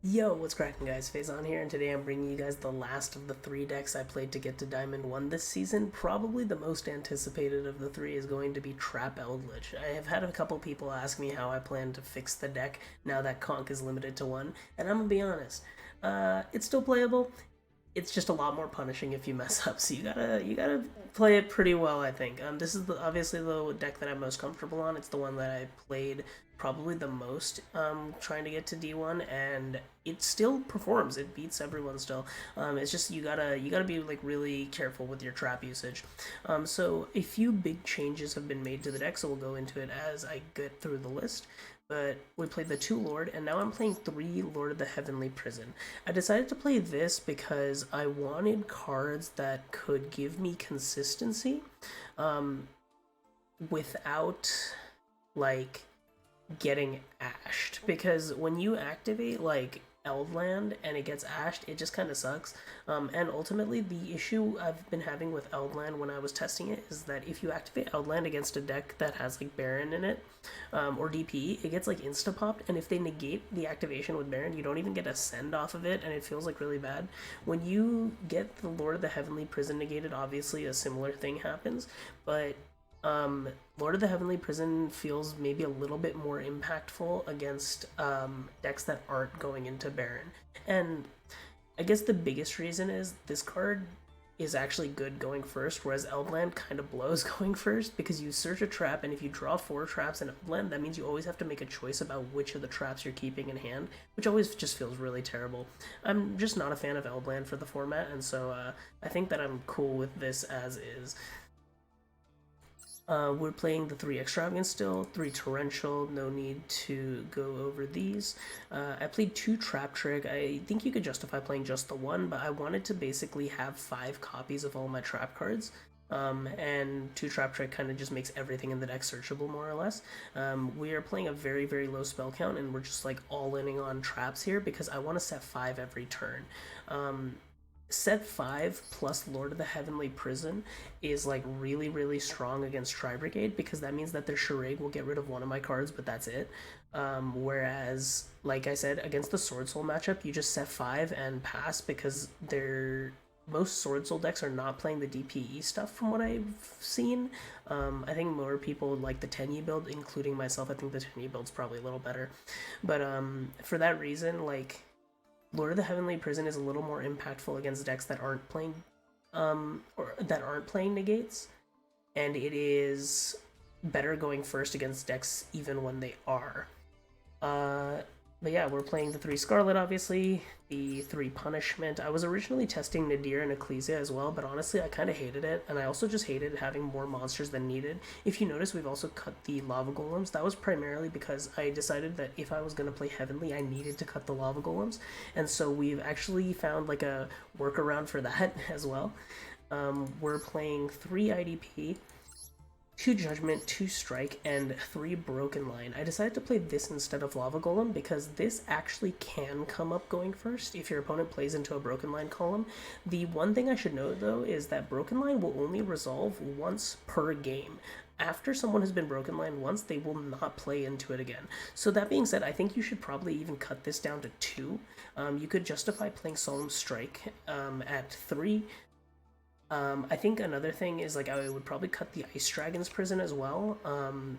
Yo, what's cracking guys? Faison here, and today I'm bringing you guys the last of the three decks I played to get to Diamond 1 this season. Probably the most anticipated of the three is going to be Trap Eldritch. I have had a couple people ask me how I plan to fix the deck now that conq is limited to 1, and I'm gonna be honest, it's still playable. It's just a lot more punishing if you mess up, so you gotta play it pretty well, I think. This is obviously the deck that I'm most comfortable on. It's the one that I played probably the most trying to get to D1, and it still performs. It beats everyone still. It's just you gotta be like really careful with your trap usage. So a few big changes have been made to the deck, so we'll go into it as I get through the list. But we played the 2 Lord, and now I'm playing 3 Lord of the Heavenly Prison. I decided to play this because I wanted cards that could give me consistency um, without, like, getting ashed, because when you activate like Eldland and it gets ashed, it just kind of sucks. And ultimately, the issue I've been having with Eldland when I was testing it is that if you activate Eldland against a deck that has like Baron in it, or DP, it gets like insta popped, and if they negate the activation with Baron, you don't even get a send off of it, and it feels like really bad. When you get the Lord of the Heavenly Prison negated, obviously a similar thing happens, but Lord of the Heavenly Prison feels maybe a little bit more impactful against decks that aren't going into Baron. And I guess the biggest reason is this card is actually good going first, whereas Eldland kind of blows going first because you search a trap, and if you draw 4 traps in Eldland, that means you always have to make a choice about which of the traps you're keeping in hand, which always just feels really terrible. I'm just not a fan of Eldland for the format, and so I think that I'm cool with this as is. We're playing the 3 Extravagant still, 3 Torrential, no need to go over these. I played 2 Trap Trick. I think you could justify playing just the one, but I wanted to basically have 5 copies of all my trap cards. And 2 Trap Trick kind of just makes everything in the deck searchable, more or less. We are playing a very, very low spell count, and we're just like all-inning on traps here because I want to set 5 every turn. Set 5 plus Lord of the Heavenly Prison is like really, really strong against Tri Brigade because that means that their Charade will get rid of one of my cards, but that's it. Whereas, like I said, against the Sword Soul matchup, you just set 5 and pass because they're most Sword Soul decks are not playing the DPE stuff from what I've seen. I think more people like the Tenyi build, including myself. I think the Tenyi build's probably a little better. But for that reason, like Lord of the Heavenly Prison is a little more impactful against decks that aren't playing or that aren't playing negates, and it is better going first against decks even when they are. Uh, but yeah, we're playing the 3 Scarlet, obviously, the 3 Punishment. I was originally testing Nadir and Ecclesia as well, but honestly, I kind of hated it, and I also just hated having more monsters than needed. If you notice, we've also cut the Lava Golems. That was primarily because I decided that if I was going to play Heavenly, I needed to cut the Lava Golems, and so we've actually found like a workaround for that as well. We're playing 3 IDP, 2 Judgment, 2 Strike, and 3 Broken Line. I decided to play this instead of Lava Golem because this actually can come up going first if your opponent plays into a Broken Line column. The one thing I should note though is that Broken Line will only resolve once per game. After someone has been Broken Line once, they will not play into it again. So that being said, I think you should probably even cut this down to 2. You could justify playing Solemn Strike at 3. I think another thing is like I would probably cut the Ice Dragon's Prison as well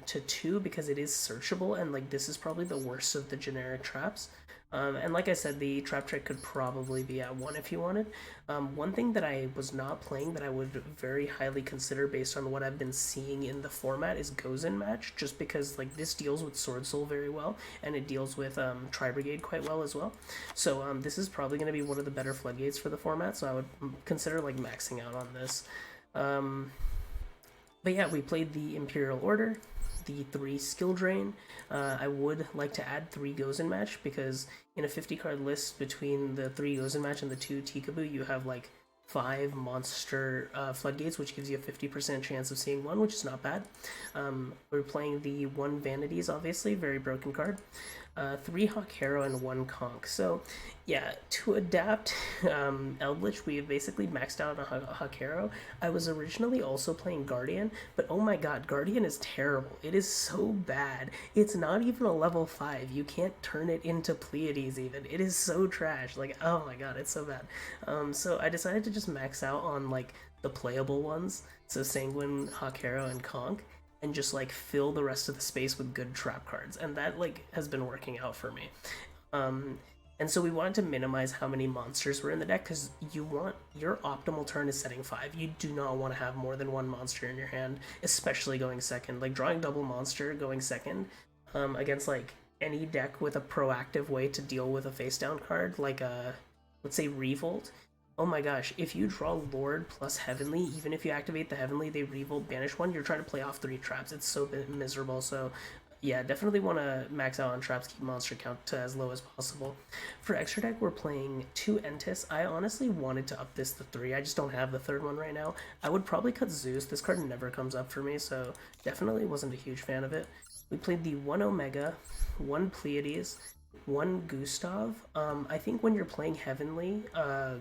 to 2 because it is searchable, and like this is probably the worst of the generic traps. And like I said, the trap trick could probably be at 1 if you wanted. One thing that I was not playing that I would very highly consider based on what I've been seeing in the format is Gozen Match, just because like this deals with Sword Soul very well, and it deals with Tri Brigade quite well as well. So this is probably going to be one of the better floodgates for the format, so I would consider like maxing out on this. Um, but yeah, we played the Imperial Order, the 3 Skill Drain. I would like to add 3 Gozen Match because in a 50 card list between the 3 Gozen Match and the 2 Tikaboo, you have like 5 monster floodgates, which gives you a 50% chance of seeing one, which is not bad. We're playing the 1 Vanities, obviously, very broken card. 3 Hawk Hero, and 1 conq. So, yeah, to adapt Eldlich, we basically maxed out on Hawk Hero. I was originally also playing Guardian, but oh my god, Guardian is terrible. It is so bad. It's not even a level 5. You can't turn it into Pleiades even. It is so trash. Like, oh my god, it's so bad. So I decided to just max out on, like, the playable ones. So Sanguine, Hawk Hero, and conq, and just like fill the rest of the space with good trap cards, and that like has been working out for me. Um, and so we wanted to minimize how many monsters were in the deck because you want your optimal turn is setting 5. You do not want to have more than one monster in your hand, especially going second. Like drawing double monster going second against like any deck with a proactive way to deal with a face down card, like a let's say Revolt. Oh my gosh, if you draw Lord plus Heavenly, even if you activate the Heavenly, they Revolt banish one, you're trying to play off 3 traps. It's so miserable. So yeah, definitely want to max out on traps, keep monster count to as low as possible. For extra deck, we're playing 2 Entis. I honestly wanted to up this to 3. I just don't have the third one right now. I would probably cut Zeus. This card never comes up for me, so definitely wasn't a huge fan of it. We played the 1 Omega, 1 Pleiades, 1 Gustav. I think when you're playing Heavenly,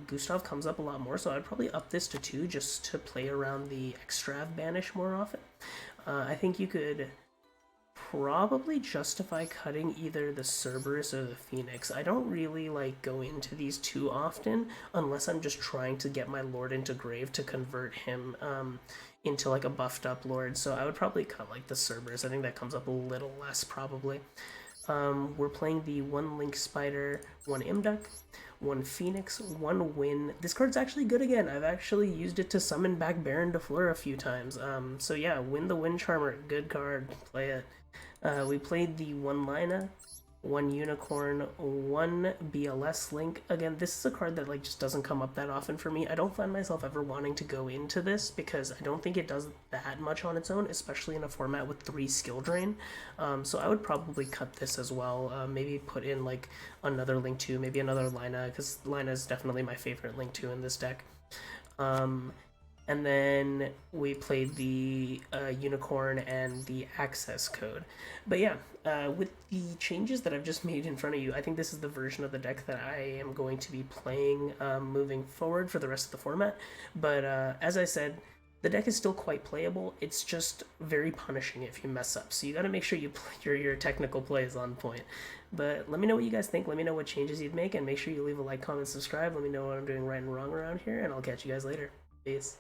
Gustav comes up a lot more, so I'd probably up this to 2 just to play around the Extrav banish more often. I think you could probably justify cutting either the Cerberus or the Phoenix. I don't really like go into these too often unless I'm just trying to get my Lord into Grave to convert him into like a buffed up Lord. So I would probably cut like the Cerberus. I think that comes up a little less probably. We're playing the 1 Link Spider, 1 Imduck, 1 Phoenix, 1 Win. This card's actually good again. I've actually used it to summon back Baron de Fleur a few times. So yeah, Win the Wind Charmer, good card, play it. We played the 1 Lina, 1 Unicorn, 1 BLS Link. Again, this is a card that like just doesn't come up that often for me. I don't find myself ever wanting to go into this because I don't think it does that much on its own, especially in a format with 3 skill drain. So I would probably cut this as well. Maybe put in like another Link 2, maybe another Lina, because Lina is definitely my favorite Link 2 in this deck. And then we played the Unicorn and the Access Code. But yeah, with the changes that I've just made in front of you, I think this is the version of the deck that I am going to be playing moving forward for the rest of the format. But as I said, the deck is still quite playable. It's just very punishing if you mess up. So you got to make sure you your technical play is on point. But let me know what you guys think. Let me know what changes you'd make, and make sure you leave a like, comment, subscribe. Let me know what I'm doing right and wrong around here, and I'll catch you guys later. Peace.